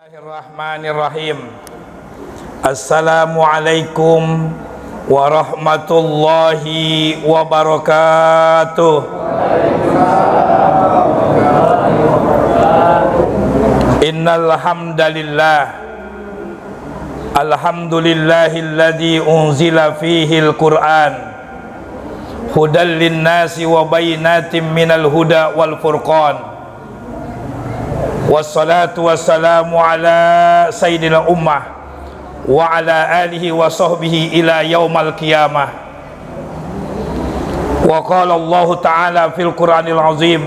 Bismillahirrahmanirrahim. Assalamualaikum warahmatullahi wabarakatuh. Innal hamdalillah alhamdulillahilladzi unzila fihil Qur'an hudal linnasi wa bayyinatin minal huda wal furqan. Wassalatu wassalamu ala sayyidina ummah wa ala alihi wa sahbihi ila yaumal qiyamah. Wa qala Allah ta'ala fil Qur'anil azim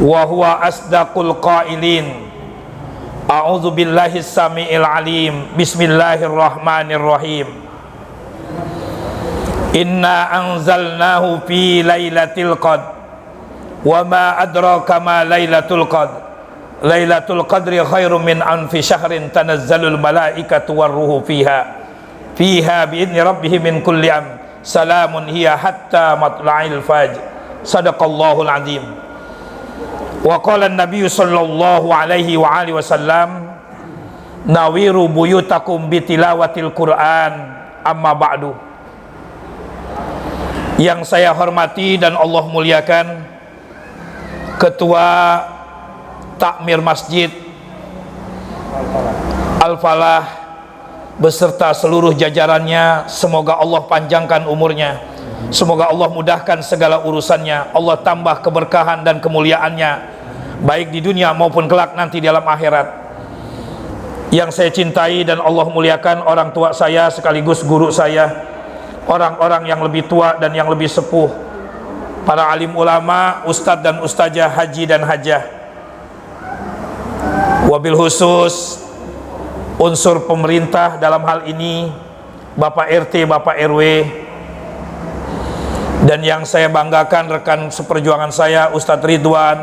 wa huwa asdaqul qailin. A'udzu billahi samiil alim. Bismillahirrahmanirrahim. Inna anzalnahu fi lailatul qadr wa ma adraka ma lailatul qadr. Lailatul Qadri khairum min alfi syahrin tanazzalul malaikatu warruhu fiha biidzni rabbihim min kulli am salamun hiya hatta matla'il fajr. Sadaqallahul azim. Wa qala an-nabiy sallallahu alaihi wa alihi wasallam nawiru buyutakum bitilawatil Qur'an amma ba'du. Yang saya hormati dan Allah muliakan Ketua Takmir Masjid Al-Falah beserta seluruh jajarannya, semoga Allah panjangkan umurnya, semoga Allah mudahkan segala urusannya, Allah tambah keberkahan dan kemuliaannya baik di dunia maupun kelak nanti di alam akhirat. Yang saya cintai dan Allah muliakan orang tua saya sekaligus guru saya, orang-orang yang lebih tua dan yang lebih sepuh, para alim ulama, ustadz dan ustazah, haji dan hajah, wabil khusus unsur pemerintah dalam hal ini Bapak RT, Bapak RW, dan yang saya banggakan rekan seperjuangan saya Ustadz Ridwan.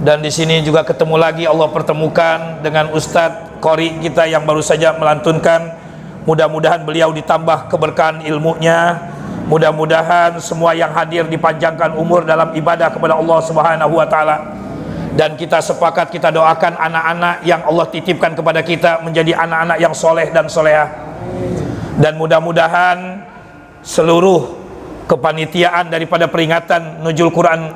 Dan di sini juga ketemu lagi, Allah pertemukan dengan Ustadz Qori kita yang baru saja melantunkan. Mudah-mudahan beliau ditambah keberkahan ilmunya, mudah-mudahan semua yang hadir dipanjangkan umur dalam ibadah kepada Allah Subhanahu wa taala. Dan kita sepakat, kita doakan anak-anak yang Allah titipkan kepada kita menjadi anak-anak yang soleh dan solehah. Dan mudah-mudahan seluruh kepanitiaan daripada peringatan Nuzul Quran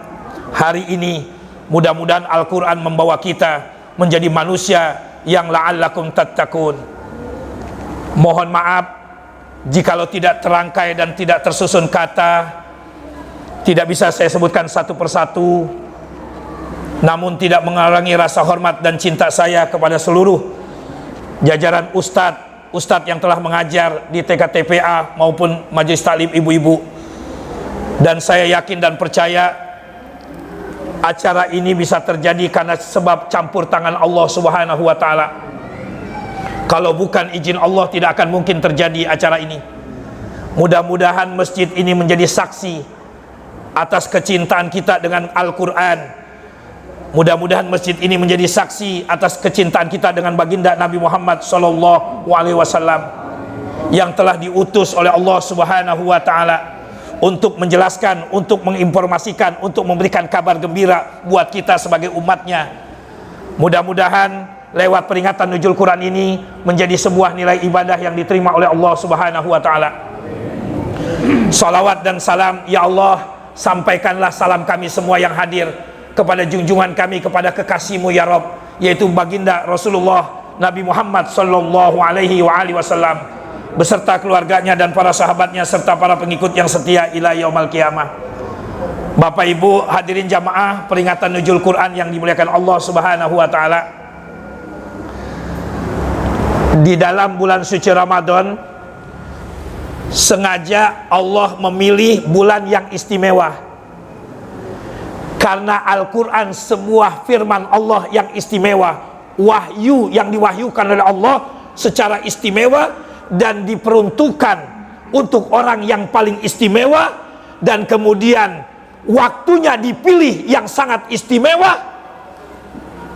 hari ini, mudah-mudahan Al-Quran membawa kita menjadi manusia yang la'allakum tattaqun. Mohon maaf jikalau tidak terangkai dan tidak tersusun kata, tidak bisa saya sebutkan satu persatu. Namun tidak mengurangi rasa hormat dan cinta saya kepada seluruh jajaran ustadz yang telah mengajar di TKTPA maupun majelis taklim ibu-ibu. Dan saya yakin dan percaya acara ini bisa terjadi karena sebab campur tangan Allah Subhanahu wa taala. Kalau bukan izin Allah tidak akan mungkin terjadi acara ini. Mudah-mudahan masjid ini menjadi saksi atas kecintaan kita dengan Al-Quran. Mudah-mudahan masjid ini menjadi saksi atas kecintaan kita dengan baginda Nabi Muhammad SAW yang telah diutus oleh Allah Subhanahu wa taala untuk menjelaskan, untuk menginformasikan, untuk memberikan kabar gembira buat kita sebagai umatnya. Mudah-mudahan lewat peringatan Nuzul Quran ini menjadi sebuah nilai ibadah yang diterima oleh Allah Subhanahu wa taala. Salawat dan salam ya Allah, sampaikanlah salam kami semua yang hadir kepada junjungan kami, kepada kekasihmu ya Rabb, yaitu baginda Rasulullah Nabi Muhammad sallallahu alaihi wa alihi wasallam beserta keluarganya dan para sahabatnya serta para pengikut yang setia ila yaumal qiyamah. Bapak Ibu hadirin jamaah peringatan Nuzul Quran yang dimuliakan Allah Subhanahu wa taala. Di dalam bulan suci Ramadan sengaja Allah memilih bulan yang istimewa. Karena Al-Quran sebuah firman Allah yang istimewa, wahyu yang diwahyukan oleh Allah secara istimewa dan diperuntukkan untuk orang yang paling istimewa, dan kemudian waktunya dipilih yang sangat istimewa,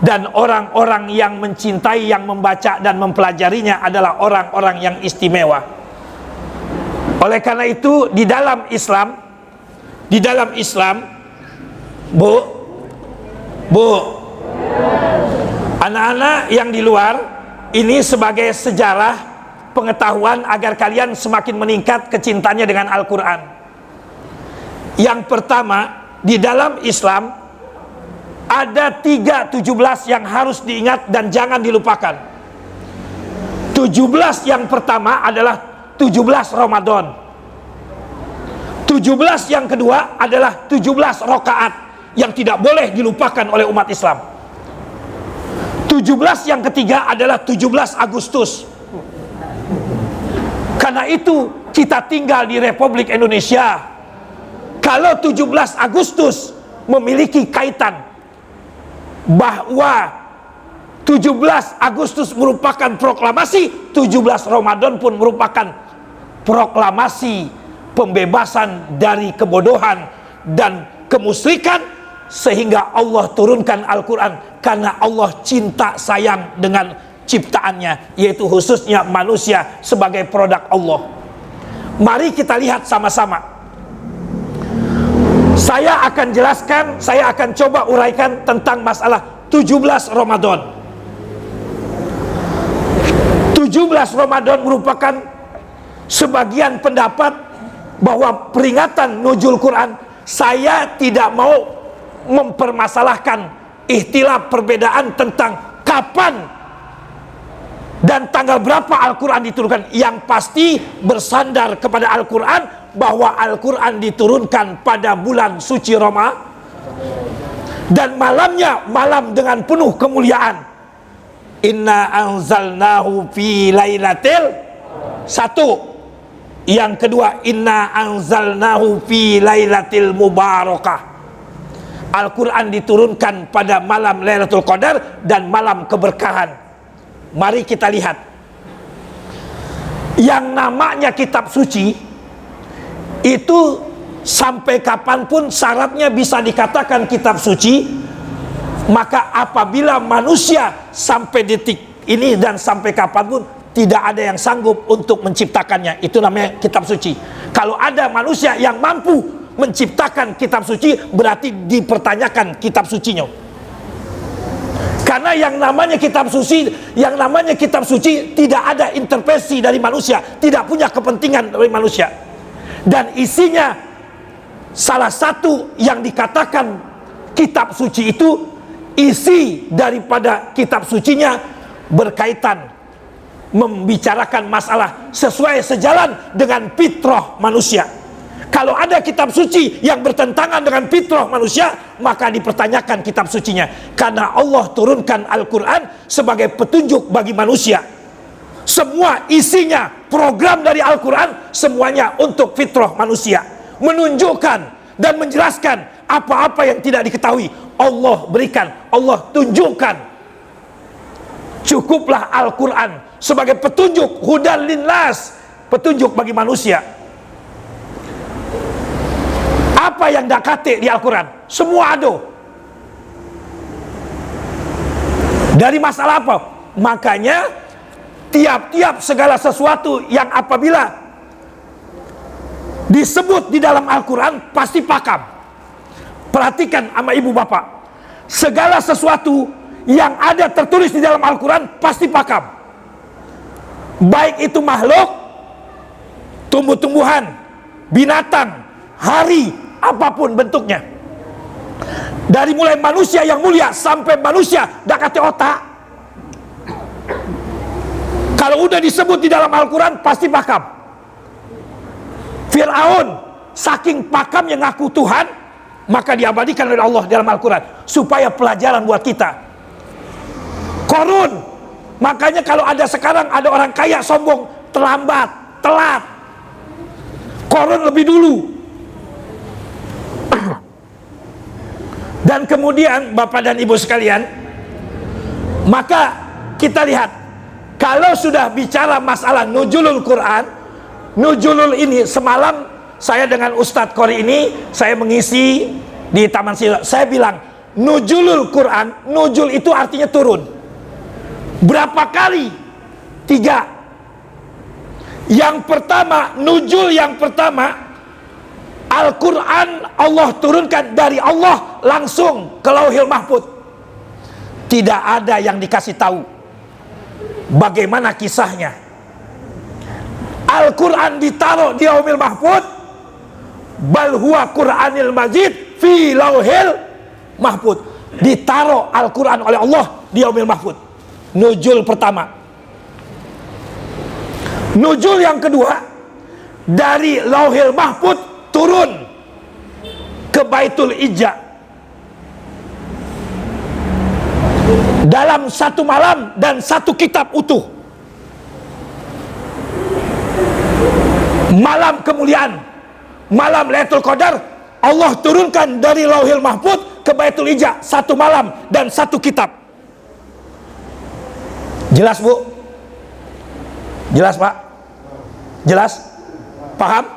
dan orang-orang yang mencintai, yang membaca dan mempelajarinya adalah orang-orang yang istimewa. Oleh karena itu di dalam Islam Bu, Anak-anak yang di luar, ini sebagai sejarah pengetahuan agar kalian semakin meningkat kecintanya dengan Al-Quran. Yang pertama, di dalam Islam ada 3:17 yang harus diingat dan jangan dilupakan. 17 yang pertama adalah 17 Ramadan. 17 yang kedua adalah 17 rakaat yang tidak boleh dilupakan oleh umat Islam. 17 yang ketiga adalah 17 Agustus. Karena itu kita tinggal di Republik Indonesia. Kalau 17 Agustus memiliki kaitan bahwa 17 Agustus merupakan proklamasi, 17 Ramadan pun merupakan proklamasi pembebasan dari kebodohan dan kemusyrikan, sehingga Allah turunkan Al-Quran karena Allah cinta sayang dengan ciptaannya, yaitu khususnya manusia sebagai produk Allah. Mari kita lihat sama-sama. Saya akan jelaskan, saya akan coba uraikan tentang masalah 17 Ramadan. 17 Ramadan merupakan sebagian pendapat bahwa peringatan nuzul Quran. Saya tidak mau mempermasalahkan ikhtilaf perbedaan tentang kapan dan tanggal berapa Al-Quran diturunkan. Yang pasti bersandar kepada Al-Quran bahwa Al-Quran diturunkan pada bulan suci Ramadan dan malamnya malam dengan penuh kemuliaan. Inna anzalnahu fi lailatil satu. Yang kedua, inna anzalnahu fi lailatil mubarakah. Al-Quran diturunkan pada malam Lailatul Qadar dan malam keberkahan. Mari kita lihat. Yang namanya kitab suci itu sampai kapanpun syaratnya bisa dikatakan kitab suci. Maka apabila manusia sampai detik ini dan sampai kapanpun tidak ada yang sanggup untuk menciptakannya, itu namanya kitab suci. Kalau ada manusia yang mampu menciptakan kitab suci, berarti dipertanyakan kitab sucinya. Karena yang namanya kitab suci tidak ada intervensi dari manusia, tidak punya kepentingan dari manusia. Dan isinya, salah satu yang dikatakan kitab suci itu, isi daripada kitab sucinya berkaitan membicarakan masalah sesuai sejalan dengan fitrah manusia. Kalau ada kitab suci yang bertentangan dengan fitrah manusia, maka dipertanyakan kitab sucinya. Karena Allah turunkan Al-Quran sebagai petunjuk bagi manusia. Semua isinya, program dari Al-Quran, semuanya untuk fitrah manusia. Menunjukkan dan menjelaskan apa-apa yang tidak diketahui. Allah berikan, Allah tunjukkan. Cukuplah Al-Quran sebagai petunjuk, hudan linnas, petunjuk bagi manusia. Apa yang dak kate di Al-Quran? Semua ada. Dari masalah apa? Makanya tiap-tiap segala sesuatu yang apabila disebut di dalam Al-Quran pasti pakam. Perhatikan sama ibu bapak, segala sesuatu yang ada tertulis di dalam Al-Quran pasti pakam. Baik itu makhluk, tumbuh-tumbuhan, binatang, hari, apapun bentuknya. Dari mulai manusia yang mulia sampai manusia dak kate otak, kalau udah disebut di dalam Al-Quran pasti pakam. Fir'aun saking pakam yang ngaku Tuhan, maka diabadikan oleh Allah dalam Al-Quran supaya pelajaran buat kita. Korun, makanya kalau ada sekarang ada orang kaya sombong, terlambat, telat. Korun lebih dulu. Dan kemudian Bapak dan Ibu sekalian, maka kita lihat, kalau sudah bicara masalah nuzulul Quran, nuzulul ini semalam saya dengan Ustadz Qori ini saya mengisi di Taman Sila. Saya bilang nuzulul Quran, nuzul itu artinya turun. Berapa kali? 3. Yang pertama, nuzul yang pertama, Al-Quran Allah turunkan dari Allah langsung ke Lauhil Mahfuz. Tidak ada yang dikasih tahu bagaimana kisahnya. Al-Quran ditaruh di Lauhil Mahfuz, bal huwa Quranil Majid fi Lauhil Mahfuz. Ditaruh Al-Quran oleh Allah di Lauhil Mahfuz. Nuzul pertama. Nuzul yang kedua, dari Lauhil Mahfuz turun ke Baitul Izza dalam satu malam dan satu kitab utuh. Malam kemuliaan, malam Lailatul Qadar, Allah turunkan dari Lauhil Mahfuz ke Baitul Izza satu malam dan satu kitab. Jelas, Bu? Jelas, Pak? Jelas? Paham?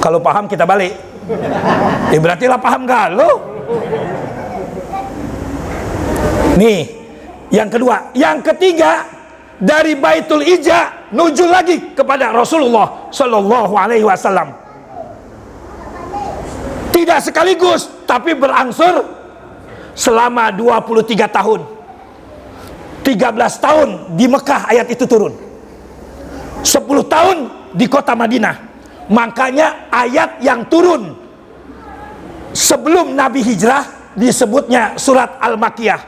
Kalau paham kita balik. Berarti lah paham galau. Nih, yang kedua. Yang ketiga, dari Baitul Izza nuzul lagi kepada Rasulullah Shallallahu Alaihi Wasallam. Tidak sekaligus, tapi berangsur selama 23 tahun. 13 tahun di Mekah ayat itu turun. 10 tahun di kota Madinah. Makanya ayat yang turun sebelum Nabi hijrah disebutnya surat Al-Makkiyah.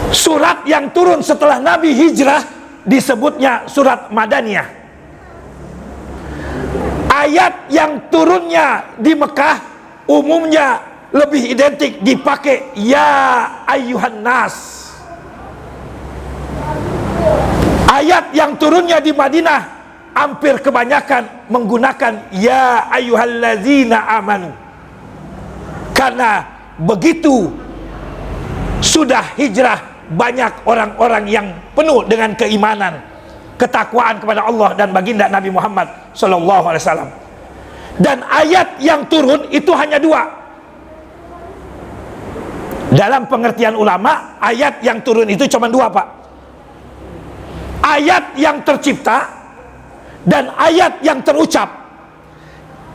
Surat yang turun setelah Nabi hijrah disebutnya surat Madaniyah. Ayat yang turunnya di Mekah umumnya lebih identik dipakai ya ayyuhan nas. Ayat yang turunnya di Madinah hampir kebanyakan menggunakan ya ayyuhallazina amanu. Karena begitu sudah hijrah, banyak orang-orang yang penuh dengan keimanan, ketakwaan kepada Allah dan baginda Nabi Muhammad Sallallahu Alaihi Wasallam. Dan ayat yang turun itu hanya dua. Dalam pengertian ulama, ayat yang turun itu cuma dua, Pak. Ayat yang tercipta dan ayat yang terucap.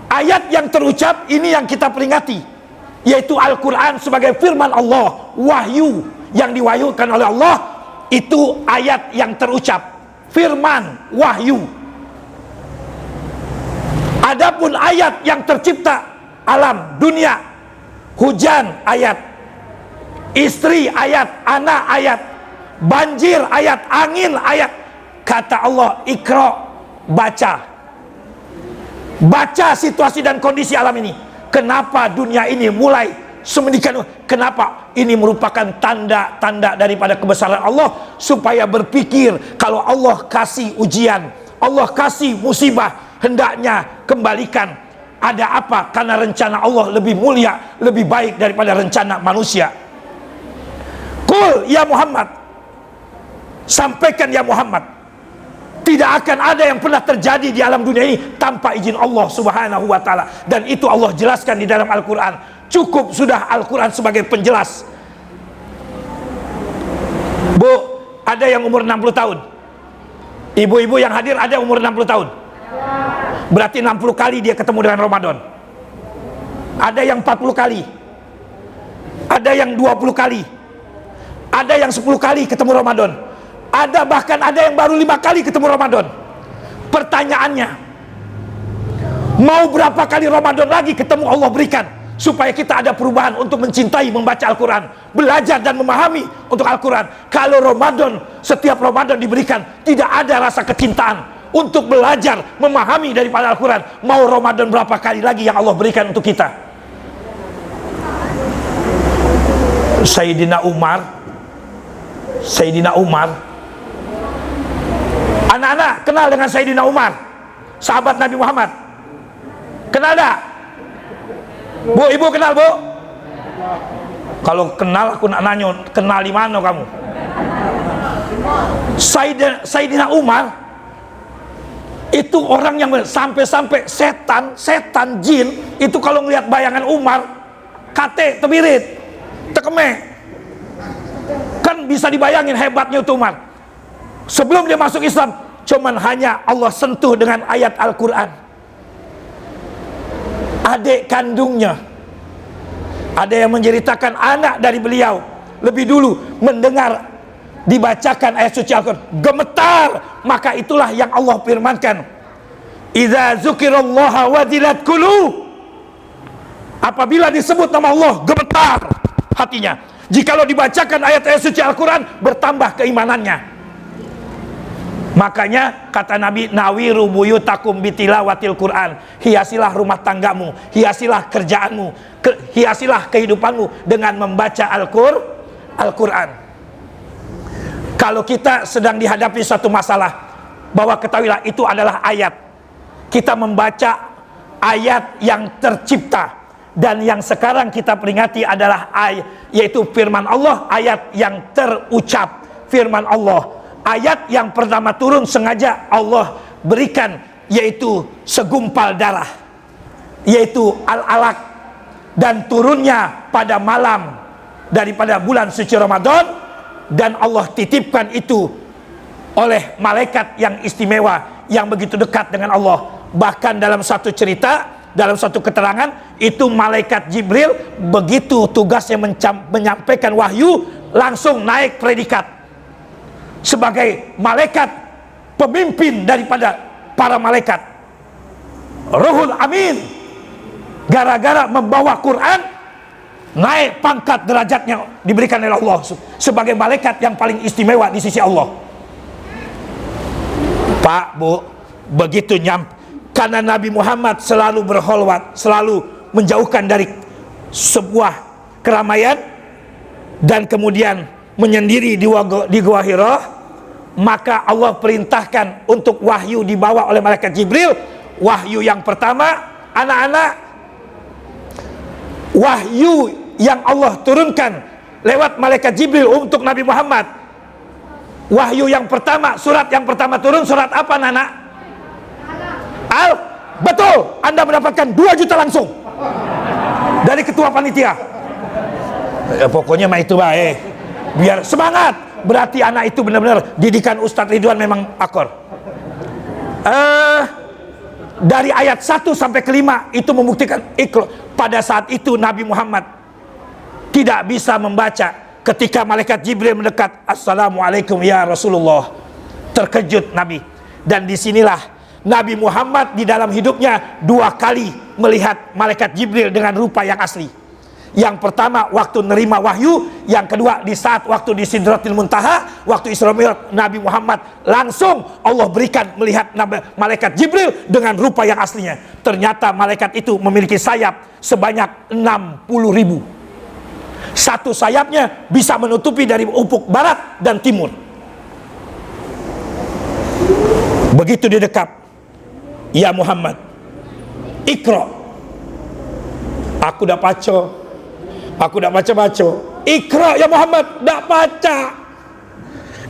Ayat yang terucap ini yang kita peringati, yaitu Al-Quran sebagai firman Allah, wahyu yang diwahyukan oleh Allah. Itu ayat yang terucap, firman, wahyu. Adapun ayat yang tercipta, alam, dunia, hujan, ayat, istri, ayat, anak, ayat, banjir, ayat, angin, ayat. Kata Allah, Iqra, baca. Baca situasi dan kondisi alam ini. Kenapa dunia ini mulai semedikan? Kenapa? Ini merupakan tanda-tanda daripada kebesaran Allah, supaya berpikir kalau Allah kasih ujian, Allah kasih musibah, hendaknya kembalikan ada apa, karena rencana Allah lebih mulia, lebih baik daripada rencana manusia. Qul ya Muhammad, sampaikan ya Muhammad, tidak akan ada yang pernah terjadi di alam dunia ini tanpa izin Allah Subhanahu wa Ta'ala. Dan itu Allah jelaskan di dalam Al-Quran. Cukup sudah Al-Quran sebagai penjelas. Bu, ada yang umur 60 tahun. Ibu-ibu yang hadir ada umur 60 tahun. Berarti 60 kali dia ketemu dengan Ramadan. Ada yang 40 kali. Ada yang 20 kali. Ada yang 10 kali ketemu Ramadan. Ada bahkan ada yang baru 5 kali ketemu Ramadan. Pertanyaannya, mau berapa kali Ramadan lagi ketemu Allah berikan, supaya kita ada perubahan untuk mencintai membaca Al-Quran, belajar dan memahami untuk Al-Quran. Kalau Ramadan, setiap Ramadan diberikan, tidak ada rasa kecintaan untuk belajar, memahami daripada Al-Quran, mau Ramadan berapa kali lagi yang Allah berikan untuk kita? Sayyidina Umar, anak-anak kenal dengan Sayyidina Umar, sahabat Nabi Muhammad? Kenal tak? Bu, ibu kenal, Bu? Kalau kenal aku nak nanya, kenal di mana kamu? Sayyidina Umar itu orang yang sampai-sampai setan jin itu kalau ngelihat bayangan Umar kate tebirit tekeme, kan bisa dibayangin hebatnya itu Umar. Sebelum dia masuk Islam, cuman hanya Allah sentuh dengan ayat Al-Quran. Adik kandungnya Ada yang menceritakan anak dari beliau lebih dulu mendengar dibacakan ayat suci Al-Quran, gemetar. Maka itulah yang Allah firmankan, idza dzukirallaha wajilat qulub. Apabila disebut nama Allah, gemetar hatinya. Jikalau dibacakan ayat-ayat suci Al-Quran, bertambah keimanannya. Makanya kata Nabi, nawiru buyutakum bitilawatil Quran. Hiasilah rumah tanggamu, hiasilah kerjaanmu, hiasilah kehidupanmu dengan membaca Al-Quran. Kalau kita sedang dihadapi suatu masalah, bahwa ketahuilah itu adalah ayat. Kita membaca ayat yang tercipta. Dan yang sekarang kita peringati adalah ayat, yaitu firman Allah, ayat yang terucap. Firman Allah, ayat yang pertama turun sengaja Allah berikan, yaitu segumpal darah, yaitu Al-Alaq, dan turunnya pada malam daripada bulan suci Ramadan. Dan Allah titipkan itu oleh malaikat yang istimewa, yang begitu dekat dengan Allah. Bahkan dalam satu cerita, dalam satu keterangan, itu malaikat Jibril begitu tugasnya menyampaikan wahyu, langsung naik predikat sebagai malaikat pemimpin daripada para malaikat, Ruhul Amin. Gara-gara membawa Quran, naik pangkat derajatnya, diberikan oleh Allah sebagai malaikat yang paling istimewa di sisi Allah. Pak, Bu, begitu karena Nabi Muhammad selalu berkholwat, selalu menjauhkan dari sebuah keramaian, dan kemudian menyendiri di Gua Hira, maka Allah perintahkan untuk wahyu dibawa oleh malaikat Jibril. Wahyu yang pertama, anak-anak, wahyu yang Allah turunkan lewat malaikat Jibril untuk Nabi Muhammad. Wahyu yang pertama, surat yang pertama turun, surat apa, Nana? Betul, Anda mendapatkan 2 juta langsung dari ketua panitia. Pokoknya mah itu baik, biar semangat. Berarti anak itu benar-benar didikan Ustadz Ridwan memang akor. Dari ayat 1 sampai ke 5 itu membuktikan Iqra. Pada saat itu Nabi Muhammad tidak bisa membaca. Ketika malaikat Jibril mendekat, assalamualaikum ya Rasulullah, terkejut Nabi. Dan disinilah Nabi Muhammad di dalam hidupnya 2 kali melihat malaikat Jibril dengan rupa yang asli. Yang pertama waktu nerima wahyu, yang kedua di saat waktu di Sidratil Muntaha, waktu Isra Mi'raj, Nabi Muhammad langsung Allah berikan melihat malaikat Jibril dengan rupa yang aslinya. Ternyata malaikat itu memiliki sayap sebanyak 60.000. Satu sayapnya bisa menutupi dari ufuk barat dan timur. Begitu didekat, ya Muhammad, Iqra. Aku dah baca, aku dah baca-baca. Iqra ya Muhammad, dah baca.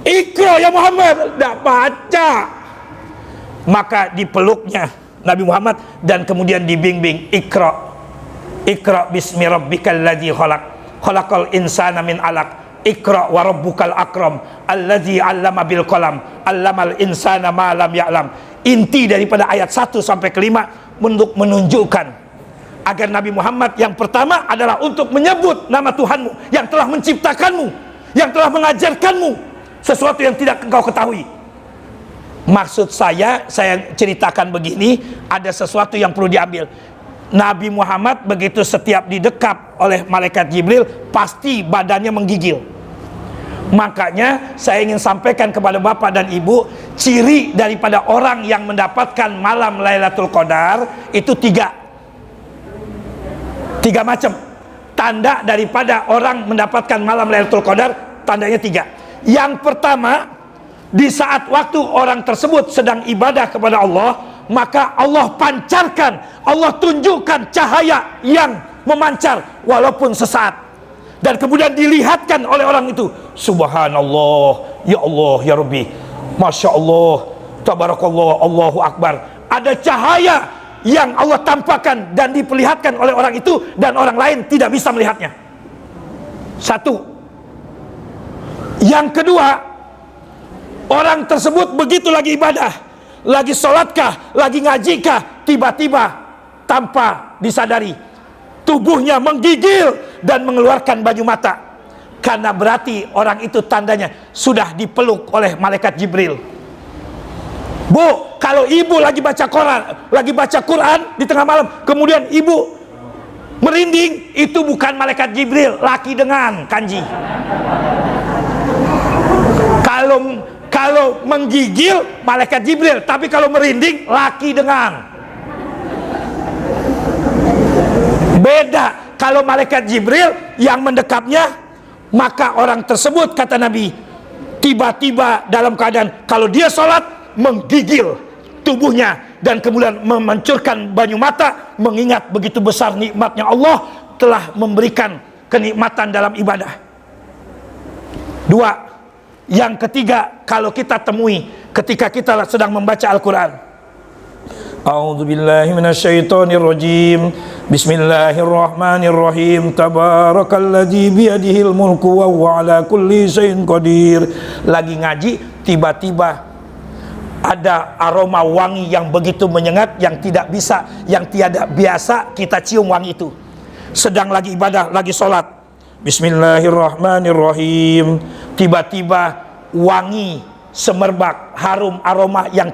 Iqra ya Muhammad, dah baca. Maka dipeluknya Nabi Muhammad dan kemudian dibimbing, Iqra. Iqra bismi rabbikal ladzi khalaq, khalaqal insana min 'alaq. Iqra wa rabbukal akram, alladzi 'allama bil qalam, 'allamal insana ma lam ya'lam. Inti daripada ayat 1 sampai ke 5 untuk menunjukkan agar Nabi Muhammad yang pertama adalah untuk menyebut nama Tuhanmu yang telah menciptakanmu, yang telah mengajarkanmu sesuatu yang tidak engkau ketahui. Maksud saya ceritakan begini, ada sesuatu yang perlu diambil. Nabi Muhammad begitu setiap didekap oleh malaikat Jibril, pasti badannya menggigil. Makanya saya ingin sampaikan kepada Bapak dan Ibu, ciri daripada orang yang mendapatkan malam Lailatul Qadar itu tiga macam. Tanda daripada orang mendapatkan malam Lailatul Qadar, tandanya 3. Yang pertama, di saat waktu orang tersebut sedang ibadah kepada Allah, maka Allah pancarkan, Allah tunjukkan cahaya yang memancar walaupun sesaat. Dan kemudian dilihatkan oleh orang itu, subhanallah, ya Allah, ya Rabbi, masya Allah, tabarakallah, Allahu Akbar. Ada cahaya yang Allah tampakkan dan diperlihatkan oleh orang itu, dan orang lain tidak bisa melihatnya. 1. Yang kedua, orang tersebut begitu lagi ibadah, lagi sholatkah, lagi ngajikah, tiba-tiba tanpa disadari tubuhnya menggigil dan mengeluarkan banyu mata. Karena berarti orang itu tandanya sudah dipeluk oleh malaikat Jibril. Bu, kalau ibu lagi baca Quran di tengah malam, kemudian ibu merinding, itu bukan malaikat Jibril, laki dengan kanji. Kalau menggigil malaikat Jibril, tapi kalau merinding laki dengan. Beda. Kalau malaikat Jibril yang mendekapnya, maka orang tersebut, kata Nabi, tiba-tiba dalam keadaan kalau dia sholat menggigil tubuhnya dan kemudian memencurkan banyu mata, mengingat begitu besar nikmatnya Allah telah memberikan kenikmatan dalam ibadah. Dua, yang ketiga, kalau kita temui ketika kita sedang membaca Al-Quran. A'udzubillahi minasyaitonirrajim. Bismillahirrahmanirrahim. Tabarakalladzi biyadihil mulku wa huwa ala kulli syai'in qadir. Lagi ngaji, tiba-tiba ada aroma wangi yang begitu menyengat, yang tiada biasa kita cium wangi itu. Sedang lagi ibadah, lagi sholat, Bismillahirrahmanirrahim, tiba-tiba wangi semerbak, harum, aroma yang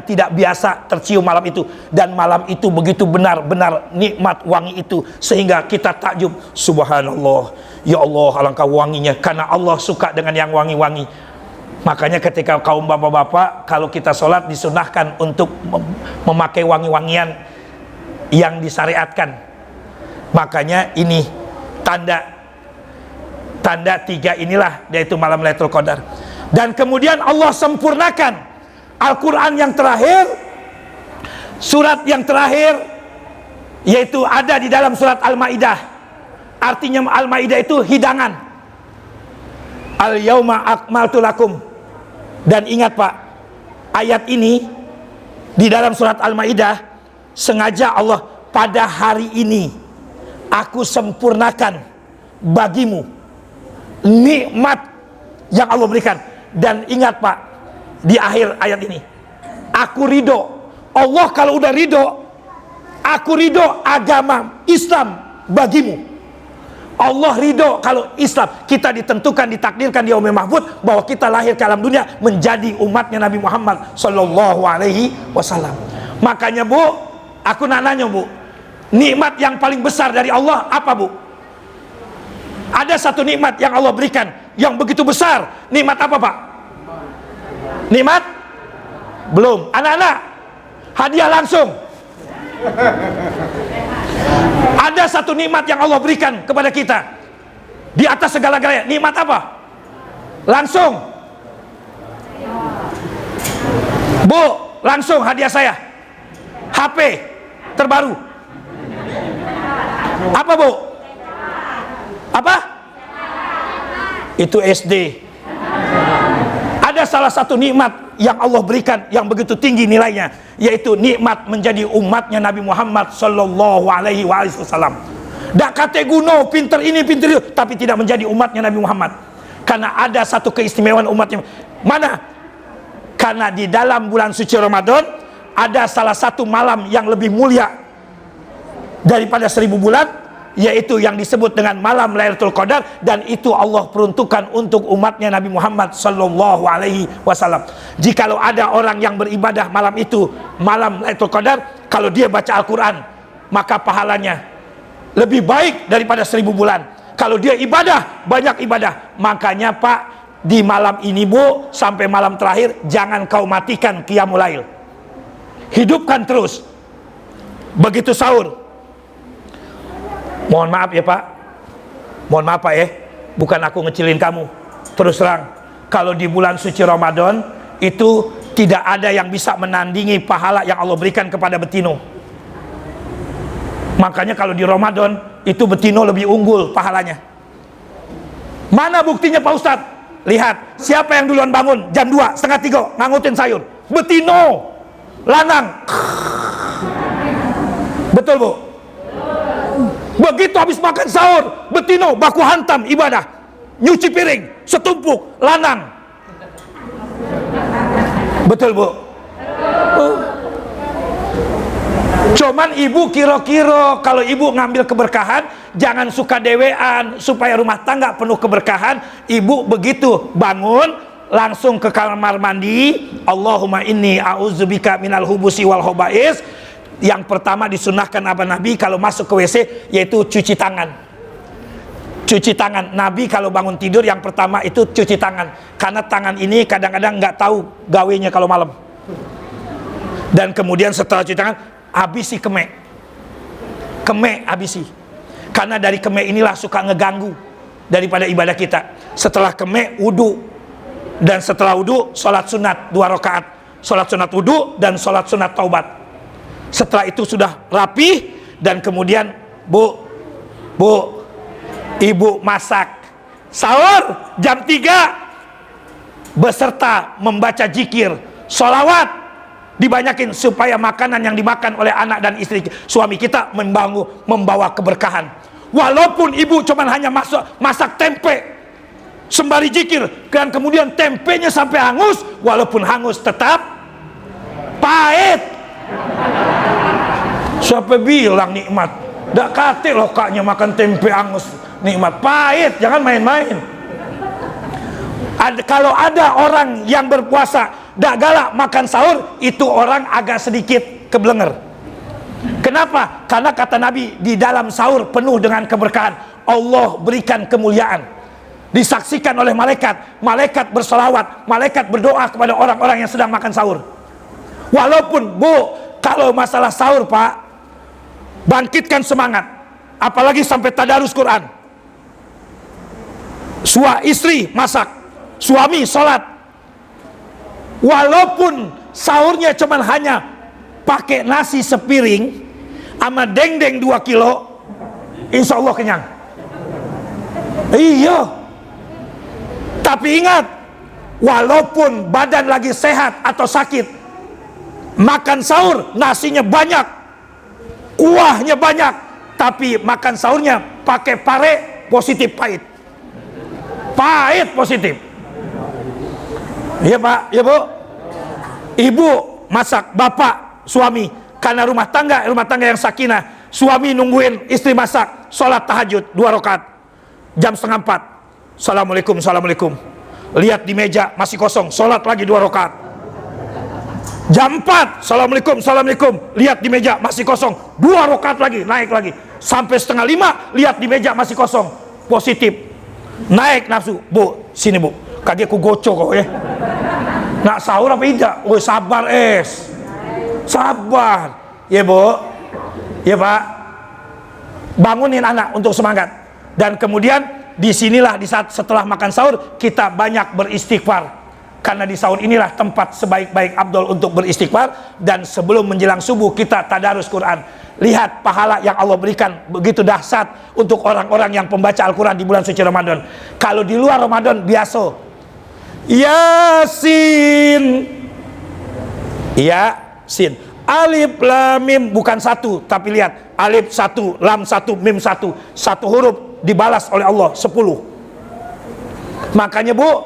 tidak biasa tercium malam itu. Dan malam itu begitu benar-benar nikmat wangi itu, sehingga kita takjub, subhanallah, ya Allah alangkah wanginya, karena Allah suka dengan yang wangi-wangi. Makanya ketika kaum bapak-bapak, kalau kita sholat disunahkan untuk memakai wangi-wangian yang disyariatkan. Makanya ini tanda tiga inilah, yaitu malam Lailatul Qadar. Dan kemudian Allah sempurnakan Al-Quran yang terakhir, surat yang terakhir, yaitu ada di dalam surat Al-Ma'idah. Artinya Al-Ma'idah itu hidangan. Al-Yauma akmaltu lakum. Dan ingat Pak, ayat ini di dalam surat Al-Ma'idah, sengaja Allah, pada hari ini aku sempurnakan bagimu nikmat yang Allah berikan. Dan ingat Pak, di akhir ayat ini, aku ridho. Allah kalau udah ridho, aku ridho agama Islam bagimu. Allah ridho kalau Islam, kita ditentukan, ditakdirkan di Yaumul Mahfud bahwa kita lahir ke alam dunia menjadi umatnya Nabi Muhammad Sallallahu Alaihi Wasallam. Makanya Bu, aku nanya Bu, nikmat yang paling besar dari Allah apa Bu? Ada satu nikmat yang Allah berikan yang begitu besar. Nikmat apa Pak? Nikmat? Belum. Anak-anak, hadiah langsung. Ada satu nikmat yang Allah berikan kepada kita di atas segala-galanya. Nikmat apa? Langsung. Bu, langsung hadiah saya, HP terbaru. Apa Bu? Apa? Itu SD. Ada salah satu nikmat yang Allah berikan yang begitu tinggi nilainya, yaitu nikmat menjadi umatnya Nabi Muhammad Sallallahu Alaihi Wasallam. Dak kate guno pinter ini pinter itu, tapi tidak menjadi umatnya Nabi Muhammad. Karena ada satu keistimewaan umatnya. Mana? Karena di dalam bulan suci Ramadan ada salah satu malam yang lebih mulia daripada 1000 bulan, yaitu yang disebut dengan malam Lailatul Qadar, dan itu Allah peruntukkan untuk umatnya Nabi Muhammad Sallallahu Alaihi Wasallam. Jikalau ada orang yang beribadah malam itu, malam Lailatul Qadar, kalau dia baca Al-Quran, maka pahalanya lebih baik daripada 1000 bulan. Kalau dia ibadah, banyak ibadah. Makanya Pak, di malam ini Bu, sampai malam terakhir, jangan kau matikan Qiyamul Lail, hidupkan terus. Begitu sahur, mohon maaf ya Pak, mohon maaf Pak ya, bukan aku ngecilin kamu. Terus terang, kalau di bulan suci Ramadan itu tidak ada yang bisa menandingi pahala yang Allah berikan kepada betino. Makanya kalau di Ramadan itu betino lebih unggul pahalanya. Mana buktinya Pak Ustadz? Lihat, siapa yang duluan bangun jam 2, setengah 3 ngangutin sayur? Betino, lanang. Betul Bu? Begitu habis makan sahur, betino baku hantam ibadah, nyuci piring setumpuk, lanang. Betul Bu? Cuman ibu kira-kira kalau ibu ngambil keberkahan, jangan suka dewean supaya rumah tangga penuh keberkahan. Ibu begitu bangun langsung ke kamar mandi, Allahumma inni a'udzubika minal hubusi wal hobais. Yang pertama disunahkan apa Nabi kalau masuk ke WC yaitu cuci tangan. Cuci tangan. Nabi kalau bangun tidur yang pertama itu cuci tangan, karena tangan ini kadang-kadang nggak tahu gawenya kalau malam. Dan kemudian setelah cuci tangan, habisi kemek, habisi, karena dari kemek inilah suka ngeganggu daripada ibadah kita. Setelah kemek, wudu, dan setelah wudu sholat sunat 2 rakaat, sholat sunat wudu dan sholat sunat taubat. Setelah itu sudah rapi, dan kemudian bu, ibu masak sahur jam 3 beserta membaca zikir, sholawat dibanyakin supaya makanan yang dimakan oleh anak dan istri suami kita membawa keberkahan. Walaupun ibu cuman hanya masak tempe sembari zikir, dan kemudian tempenya sampai hangus, walaupun hangus tetap pahit. Siapa bilang nikmat? Dak kate loh kaknya makan tempe hangus nikmat, pahit, jangan main-main. Kalau ada orang yang berpuasa dak galak makan sahur, itu orang agak sedikit keblenger. Kenapa? Karena kata Nabi, di dalam sahur penuh dengan keberkahan. Allah berikan kemuliaan, disaksikan oleh malaikat, malaikat bersolawat, malaikat berdoa kepada orang-orang yang sedang makan sahur. Walaupun bu, kalau masalah sahur pak, bangkitkan semangat, apalagi sampai tadarus Quran. Istri masak, suami sholat. Walaupun sahurnya cuman hanya pakai nasi sepiring sama dendeng 2 kilo, insya Allah kenyang. Iya. Tapi ingat, walaupun badan lagi sehat atau sakit, makan sahur nasinya banyak, kuahnya banyak, tapi makan sahurnya pakai pare, positif pahit. Pahit positif. Iya pak, ya bu. Ibu masak, bapak, suami, karena rumah tangga yang sakinah. Suami nungguin istri masak, sholat tahajud 2 rakaat, jam 3:30, assalamualaikum, assalamualaikum. Lihat di meja masih kosong, sholat lagi 2 rakaat. Jam 4, assalamualaikum, assalamualaikum. Lihat di meja masih kosong, 2 rakaat lagi, naik lagi. Sampai 4:30, lihat di meja masih kosong, positif. Naik nafsu, bu, sini bu, kaki aku gocok kok ya. Nak sahur apa tidak? Oh sabar sabar ya bu, ya pak. Bangunin anak untuk semangat. Dan kemudian disinilah di saat setelah makan sahur kita banyak beristighfar, karena di sahur inilah tempat sebaik-baik abdol untuk beristighfar. Dan sebelum menjelang subuh kita tadarus Quran. Lihat pahala yang Allah berikan begitu dahsyat untuk orang-orang yang pembaca Al-Quran di bulan suci Ramadan. Kalau di luar Ramadan biasa Yasin, Yasin, alif lam mim, bukan satu, tapi lihat alif 1, lam 1, mim 1, satu huruf dibalas oleh Allah 10. Makanya bu,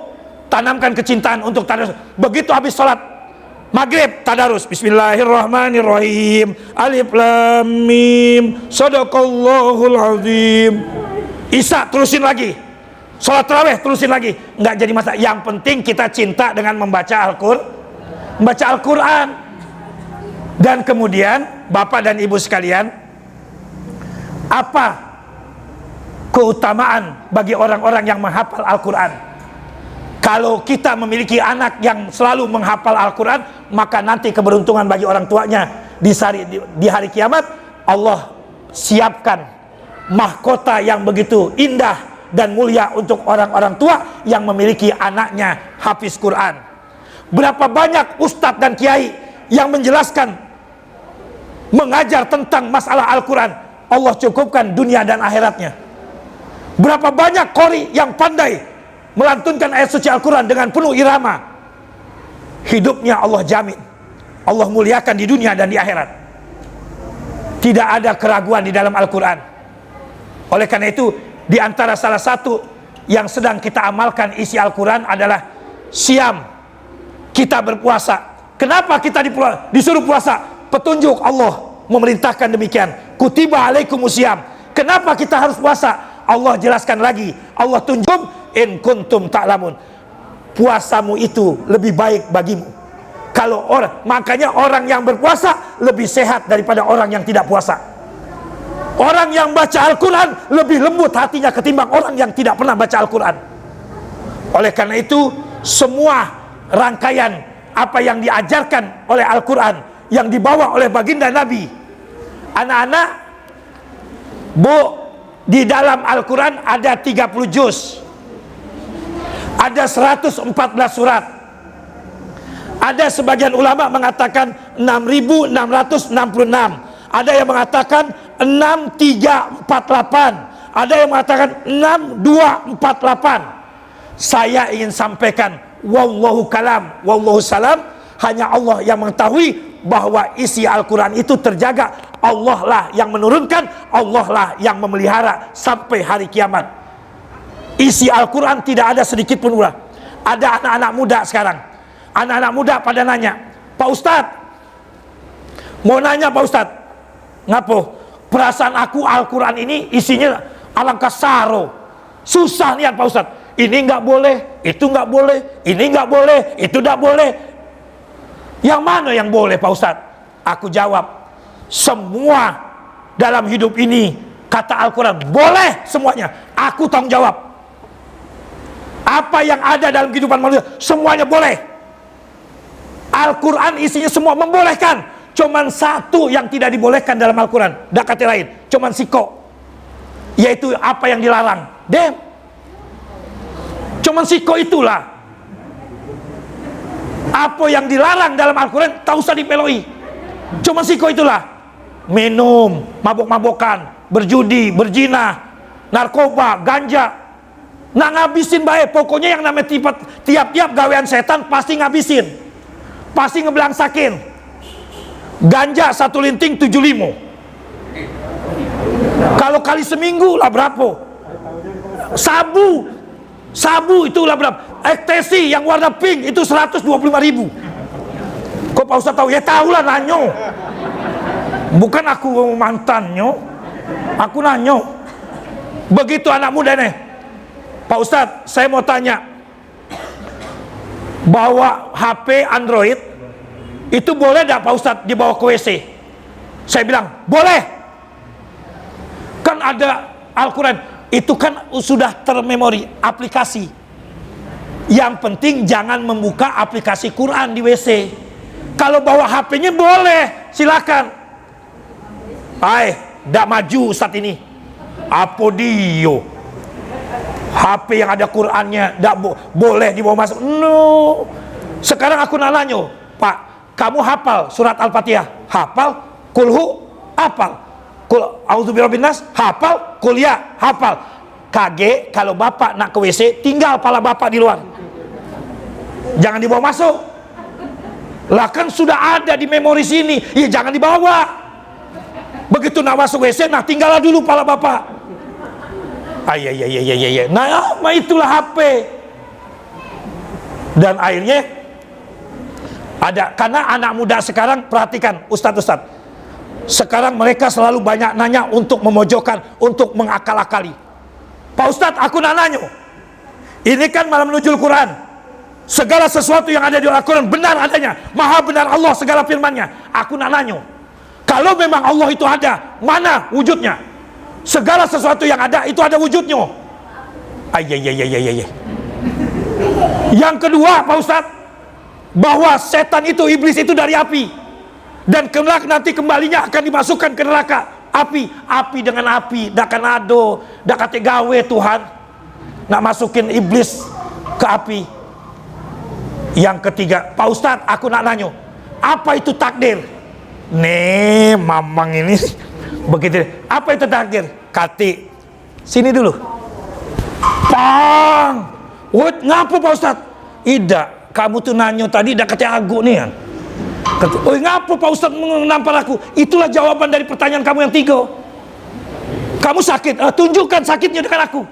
tanamkan kecintaan untuk tadarus. Begitu habis sholat maghrib tadarus, bismillahirrahmanirrahim, alif lam mim, sadaqallahul azim. Isya terusin lagi, sholat tarawih terusin lagi, nggak jadi masalah. Yang penting kita cinta dengan membaca Al-Quran. Dan kemudian bapak dan ibu sekalian, apa keutamaan bagi orang-orang yang menghafal Al-Quran? Kalau kita memiliki anak yang selalu menghafal Al-Quran, maka nanti keberuntungan bagi orang tuanya di hari kiamat. Allah siapkan mahkota yang begitu indah dan mulia untuk orang-orang tua yang memiliki anaknya hafiz Quran. Berapa banyak ustadz dan kiai yang menjelaskan, mengajar tentang masalah Al-Quran, Allah cukupkan dunia dan akhiratnya. Berapa banyak qori yang pandai melantunkan ayat suci Al-Quran dengan penuh irama, hidupnya Allah jamin, Allah muliakan di dunia dan di akhirat. Tidak ada keraguan di dalam Al-Quran. Oleh karena itu, di antara salah satu yang sedang kita amalkan isi Al-Quran adalah siam, kita berpuasa. Kenapa kita disuruh puasa? Petunjuk Allah memerintahkan demikian. Kutiba alaikumusiyam. Kenapa kita harus puasa? Allah jelaskan lagi. Allah tunjuk, in kuntum ta'lamun. Puasamu itu lebih baik bagimu. Kalau makanya orang yang berpuasa lebih sehat daripada orang yang tidak puasa. Orang yang baca Al-Quran lebih lembut hatinya ketimbang orang yang tidak pernah baca Al-Quran. Oleh karena itu, semua rangkaian apa yang diajarkan oleh Al-Quran, yang dibawa oleh baginda Nabi, anak-anak, Bu, di dalam Al-Quran ada 30 juz, ada 114 surat. Ada sebagian ulama mengatakan 6.666, ada yang mengatakan 6348, ada yang mengatakan 6248. Saya ingin sampaikan, wallahu kalam, wallahu salam, hanya Allah yang mengetahui bahwa isi Al-Quran itu terjaga. Allah lah yang menurunkan, Allah lah yang memelihara sampai hari kiamat. Isi Al-Quran tidak ada sedikit pun ulah. Ada anak-anak muda sekarang, anak-anak muda pada nanya, Pak Ustadz, mau nanya Pak Ustadz, ngapo? Perasaan aku Al-Quran ini isinya alangkah saro, susah niat Pak Ustadz. Ini nggak boleh, itu nggak boleh, ini nggak boleh, itu nggak boleh. Yang mana yang boleh Pak Ustadz? Aku jawab, semua dalam hidup ini kata Al-Quran boleh semuanya. Aku tanggung jawab. Apa yang ada dalam kehidupan manusia semuanya boleh. Al-Quran isinya semua membolehkan. Cuman satu yang tidak dibolehkan dalam Al-Quran, dak kata lain, cuman siko, yaitu apa yang dilarang. Cuman siko itulah. Apa yang dilarang dalam Al-Quran tak usah dipeloi. Cuman siko itulah. Minum, mabok-mabokan, berjudi, berzina, narkoba, ganja. Nah ngabisin baik. Pokoknya yang namanya tiap-tiap gawean setan pasti ngabisin, pasti ngeblangsakin. Ganja 1 linting 75. Kalau kali seminggu lah berapa? Sabu itulah berapa? Ektasi yang warna pink itu 125.000. Kok Pak Ustadz tahu? Ya tahulah, nanyo. Bukan aku mantannya, aku nanyo. Begitu anak muda nih, Pak Ustadz, saya mau tanya, bawa HP Android itu boleh tidak Pak Ustadz dibawa ke WC? Saya bilang boleh. Kan ada Al-Quran. Itu kan sudah termemori aplikasi. Yang penting jangan membuka aplikasi Quran di WC. Kalau bawa HP-nya boleh, silakan. Ndak maju saat ini. Apa dia? HP yang ada Qurannya ndak boleh dibawa masuk. No. Sekarang aku nanya, Pak, kamu hafal surat Al-Fatihah? Hafal? Kulhu? Hafal? Auzubirobinas, hafal, kuliah, hafal. Kage, kalau bapak nak ke WC, tinggal pala bapak di luar, jangan dibawa masuk. Lah kan sudah ada di memori sini, ya jangan dibawa. Begitu nak masuk WC, nah tinggallah dulu pala bapak. Nah itulah HP. Dan akhirnya ada, karena anak muda sekarang, perhatikan Ustadz, sekarang mereka selalu banyak nanya untuk memojokkan, untuk mengakal-akali. Pak Ustadz, aku nak nanya, ini kan malam nuzul Quran, segala sesuatu yang ada di Al-Quran benar adanya, maha benar Allah segala firmannya. Aku nak nanya, kalau memang Allah itu ada, mana wujudnya? Segala sesuatu yang ada itu ada wujudnya. Yang kedua Pak Ustadz, bahwa setan itu, iblis itu dari api, dan kelak nanti kembalinya akan dimasukkan ke neraka api. Api dengan api, dak kan ado, dak kate gawe Tuhan nak masukin iblis ke api. Yang ketiga, Pak Ustadz, aku nak nanya, apa itu takdir? Nih mamang ini begitu. Apa itu takdir? Kati sini dulu, pang. Ngapa Pak Ustadz? Ida, kamu tuh nanya tadi dak kate aku nih kan. Oh ngapa Pak Ustadz menampar aku? Itulah jawaban dari pertanyaan kamu yang 3. Kamu sakit, tunjukkan sakitnya dengan aku.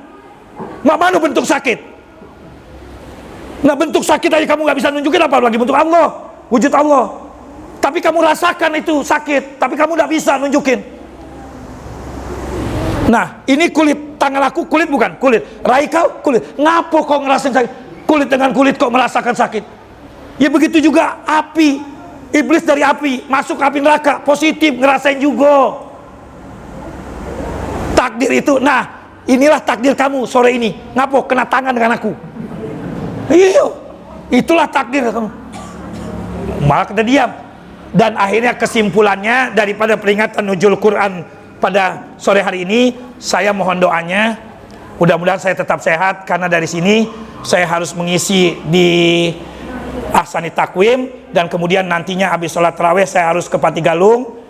Mana bentuk sakit? Nah bentuk sakit aja kamu nggak bisa nunjukin, apa lagi bentuk Allah, wujud Allah. Tapi kamu rasakan itu sakit, tapi kamu tidak bisa nunjukin. Nah, ini kulit tangan aku, kulit bukan? Kulit. Rai kau, kulit. Ngapo kau ngerasain sakit? Kulit dengan kulit kok merasakan sakit? Ya begitu juga api. Iblis dari api, masuk ke api neraka, positif, ngerasain juga. Takdir itu, nah inilah takdir kamu sore ini. Ngapo? Kena tangan dengan aku. Iya, itulah takdir kamu. Malah kita diam. Dan akhirnya kesimpulannya daripada peringatan nuzul Quran pada sore hari ini, saya mohon doanya, mudah-mudahan saya tetap sehat, karena dari sini saya harus mengisi di Ahsani Takwim, dan kemudian nantinya habis sholat tarawih saya harus ke Patigalung,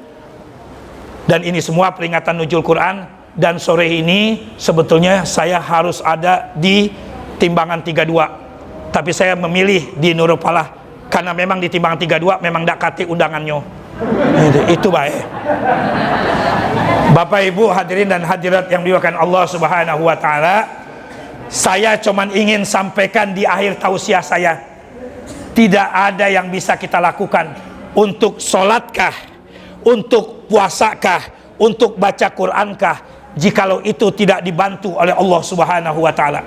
dan ini semua peringatan nuzul Quran. Dan sore ini sebetulnya saya harus ada di Timbangan 32, tapi saya memilih di Nurul Falah karena memang di Timbangan 32 memang tidak kati undangannya. Itu baik. Bapak Ibu hadirin dan hadirat yang dimuliakan Allah Subhanahu wa taala, saya cuman ingin sampaikan di akhir tausiah saya, tidak ada yang bisa kita lakukan untuk sholatkah, untuk puasakah, untuk baca Qurankah, jikalau itu tidak dibantu oleh Allah Subhanahu wa taala.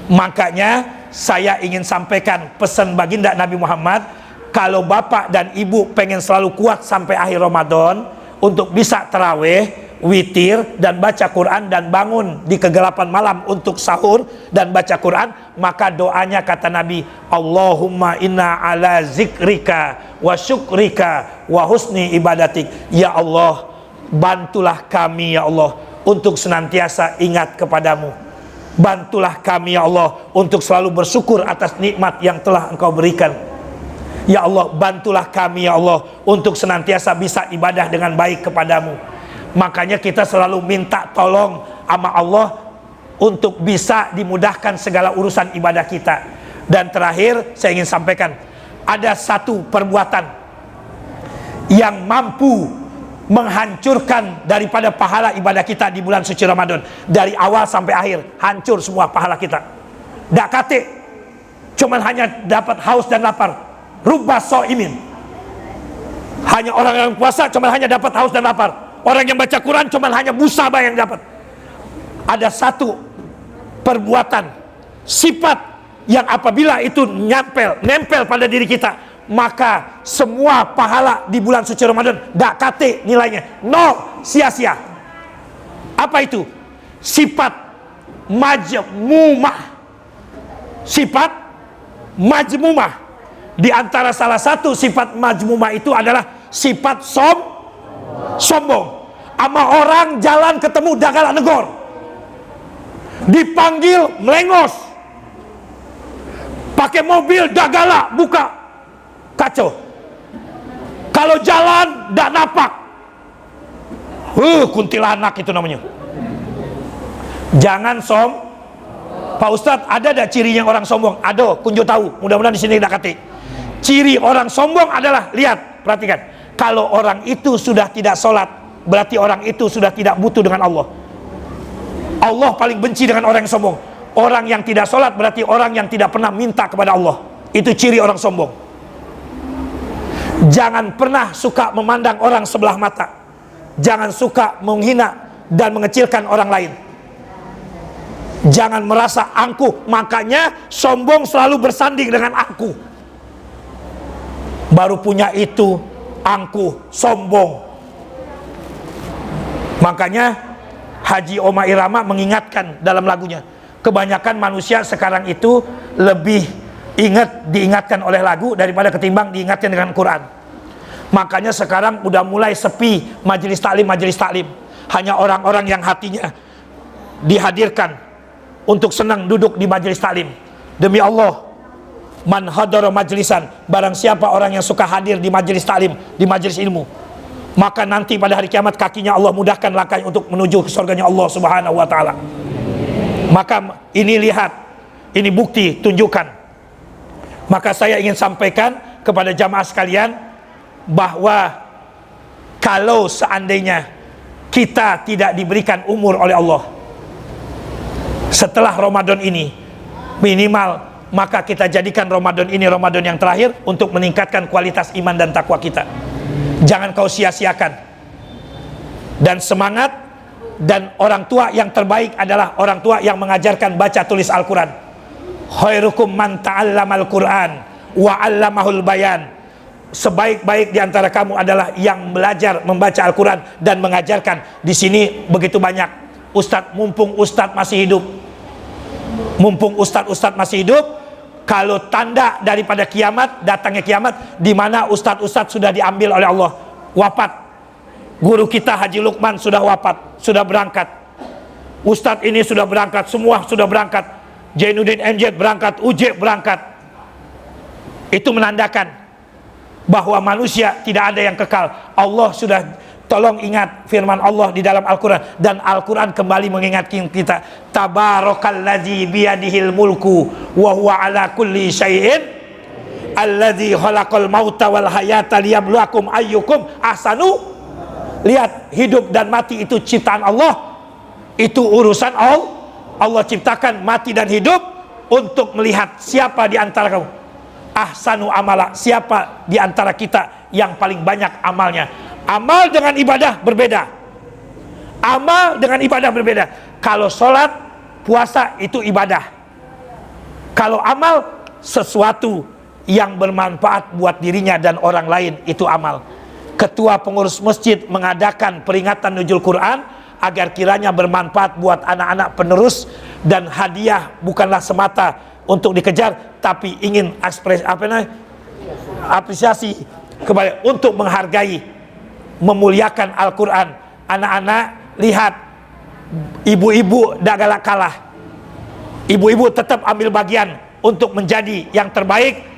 Makanya saya ingin sampaikan pesan baginda Nabi Muhammad, kalau bapak dan ibu pengen selalu kuat sampai akhir Ramadan untuk bisa tarawih, witir, dan baca Quran, dan bangun di kegelapan malam untuk sahur dan baca Quran, maka doanya kata Nabi, Allahumma inna ala zikrika wa syukrika wa husni ibadatik. Ya Allah, bantulah kami ya Allah untuk senantiasa ingat kepadamu. Bantulah kami ya Allah untuk selalu bersyukur atas nikmat yang telah Engkau berikan. Ya Allah, bantulah kami ya Allah untuk senantiasa bisa ibadah dengan baik kepadamu. Makanya kita selalu minta tolong sama Allah untuk bisa dimudahkan segala urusan ibadah kita. Dan terakhir saya ingin sampaikan, ada satu perbuatan yang mampu menghancurkan daripada pahala ibadah kita di bulan suci Ramadan. Dari awal sampai akhir hancur semua pahala kita. Dak kate cuman hanya dapat haus dan lapar. Rubba so'imin, hanya orang yang puasa cuman hanya dapat haus dan lapar. Orang yang baca Quran cuman hanya musabah yang dapat. Ada satu perbuatan, sifat yang apabila itu nempel pada diri kita, maka semua pahala di bulan suci Ramadan dak kate nilainya, nol, sia-sia. Apa itu? Sifat majmumah. Sifat majmumah. Di antara salah satu sifat majmumah itu adalah sifat sombong. Ama orang jalan ketemu dagala negor, dipanggil melengos, pakai mobil dagala buka kacau. Kalau jalan ndak napak, kuntilanak itu namanya. Jangan Pak Ustadz, ada ada cirinya orang sombong? Ada, kunjung tahu. Mudah-mudahan di sini tidak kati. Ciri orang sombong adalah, lihat, perhatikan. Kalau orang itu sudah tidak sholat, berarti orang itu sudah tidak butuh dengan Allah. Allah paling benci dengan orang yang sombong. Orang yang tidak sholat berarti orang yang tidak pernah minta kepada Allah. Itu ciri orang sombong. Jangan pernah suka memandang orang sebelah mata. Jangan suka menghina dan mengecilkan orang lain. Jangan merasa angkuh. Makanya sombong selalu bersanding dengan angkuh. Baru punya itu angkuh, sombong. Makanya Haji Oma Irama mengingatkan dalam lagunya, kebanyakan manusia sekarang itu lebih diingatkan oleh lagu daripada ketimbang diingatkan dengan Quran. Makanya sekarang udah mulai sepi majelis taklim. Hanya orang-orang yang hatinya dihadirkan untuk senang duduk di majelis taklim. Demi Allah, man hadara majlisan, barang siapa orang yang suka hadir di majelis taklim, di majelis ilmu, maka nanti pada hari kiamat kakinya Allah mudahkan langkahnya untuk menuju ke surganya Allah Subhanahu wa taala. Maka ini lihat, ini bukti, tunjukkan. Maka saya ingin sampaikan kepada jamaah sekalian bahwa kalau seandainya kita tidak diberikan umur oleh Allah setelah Ramadan ini, minimal maka kita jadikan Ramadan ini Ramadan yang terakhir untuk meningkatkan kualitas iman dan takwa kita. jangan kau sia-siakan. Dan semangat, dan orang tua yang terbaik adalah orang tua yang mengajarkan baca tulis Al-Quran. Khairukum man ta'allamal Quran wa 'allamahul bayan. Sebaik-baik di antara kamu adalah yang belajar membaca Al-Quran dan mengajarkan. Di sini begitu banyak ustadz, mumpung ustadz masih hidup, masih hidup, kalau tanda daripada kiamat, datangnya kiamat, di mana ustadz sudah diambil oleh Allah, wafat. Guru kita Haji Lukman sudah wafat, sudah berangkat. Ustadz ini sudah berangkat, semua sudah berangkat. Jainuddin MZ berangkat, UJ berangkat. Itu menandakan bahwa manusia tidak ada yang kekal. Allah sudah, tolong ingat firman Allah di dalam Al-Quran. Dan Al-Quran kembali mengingatkan kita, Tabarakalladzi biyadihil mulku wa huwa ala kulli syai'in alladzi khalaqal mauta wal hayata liyabluwakum ayyukum ahsanu. Lihat, hidup dan mati itu ciptaan Allah, itu urusan Allah. Allah ciptakan mati dan hidup untuk melihat siapa di antara kamu ahsanu amala, siapa di antara kita yang paling banyak amalnya. Amal dengan ibadah berbeda. Amal dengan ibadah berbeda. Kalau sholat, puasa itu ibadah. Kalau amal, sesuatu yang bermanfaat buat dirinya dan orang lain, itu amal. Ketua pengurus masjid mengadakan peringatan nuzul Quran agar kiranya bermanfaat buat anak-anak penerus, dan hadiah bukanlah semata untuk dikejar, tapi ingin apresiasi kepada, untuk menghargai, memuliakan Al-Quran. Anak-anak, lihat, ibu-ibu tidak galak kalah. Ibu-ibu tetap ambil bagian untuk menjadi yang terbaik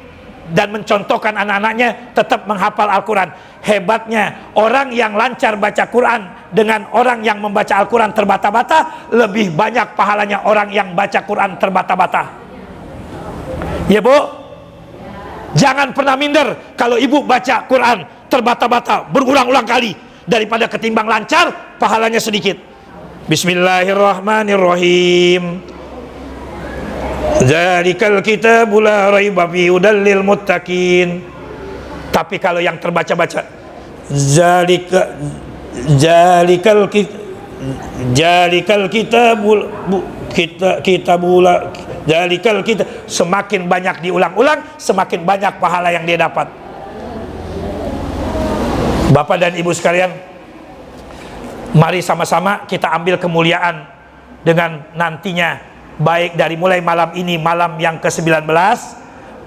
dan mencontohkan anak-anaknya tetap menghafal Al-Quran. Hebatnya orang yang lancar baca Quran dengan orang yang membaca Al-Quran terbata-bata, lebih banyak pahalanya orang yang baca Quran terbata-bata. Ya Bu, jangan pernah minder kalau ibu baca Quran terbata-bata berulang-ulang kali, daripada ketimbang lancar pahalanya sedikit. Bismillahirrahmanirrahim. Dzalikal kitabu la raiba fihi hudal lil muttaqin. Tapi kalau yang terbaca-baca, zalikal kitabul semakin banyak diulang-ulang, semakin banyak pahala yang dia dapat. Bapak dan Ibu sekalian, mari sama-sama kita ambil kemuliaan dengan nantinya, baik dari mulai malam ini, malam yang ke-19,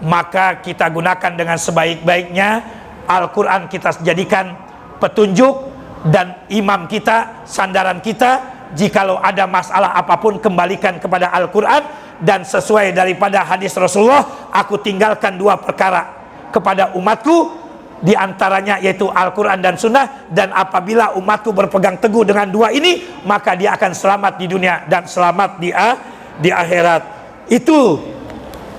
maka kita gunakan dengan sebaik-baiknya. Al-Quran kita jadikan petunjuk dan imam kita, sandaran kita. Jikalau ada masalah apapun, kembalikan kepada Al-Quran, dan sesuai daripada hadis Rasulullah, aku tinggalkan dua perkara kepada umatku, di antaranya yaitu Al-Quran dan Sunnah. Dan apabila umatku berpegang teguh dengan dua ini, maka dia akan selamat di dunia dan selamat di akhirat. Itu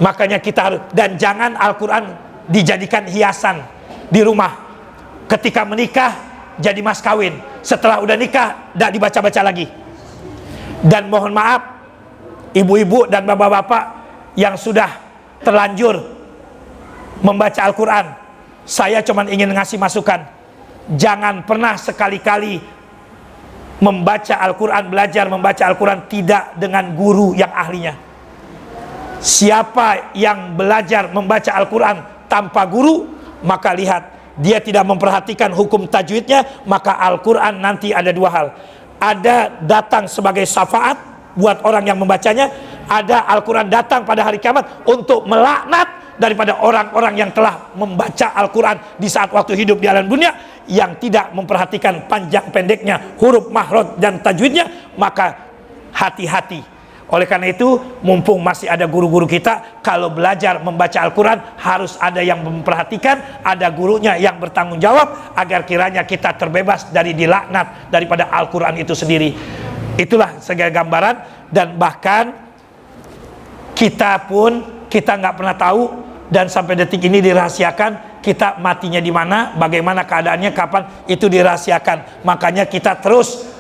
makanya kita harus, dan jangan Al-Quran dijadikan hiasan di rumah. Ketika menikah jadi mas kawin, setelah udah nikah tidak dibaca-baca lagi. Dan mohon maaf ibu-ibu dan bapak-bapak yang sudah terlanjur membaca Al-Quran, saya cuma ingin ngasih masukan, jangan pernah sekali-kali membaca Al-Quran, belajar membaca Al-Quran tidak dengan guru yang ahlinya. Siapa yang belajar membaca Al-Quran tanpa guru, maka lihat, dia tidak memperhatikan hukum tajwidnya, maka Al-Quran nanti ada dua hal. Ada datang sebagai syafaat buat orang yang membacanya, ada Al-Quran datang pada hari kiamat untuk melaknat daripada orang-orang yang telah membaca Al-Quran di saat waktu hidup di alam dunia, yang tidak memperhatikan panjang pendeknya, huruf makhraj dan tajwidnya. Maka hati-hati. Oleh karena itu, mumpung masih ada guru-guru kita, kalau belajar membaca Al-Quran harus ada yang memperhatikan, ada gurunya yang bertanggung jawab, agar kiranya kita terbebas dari dilaknat daripada Al-Quran itu sendiri. Itulah segala gambaran. Dan bahkan kita nggak pernah tahu, dan sampai detik ini dirahasiakan, kita matinya di mana, bagaimana keadaannya, kapan, itu dirahasiakan. Makanya kita terus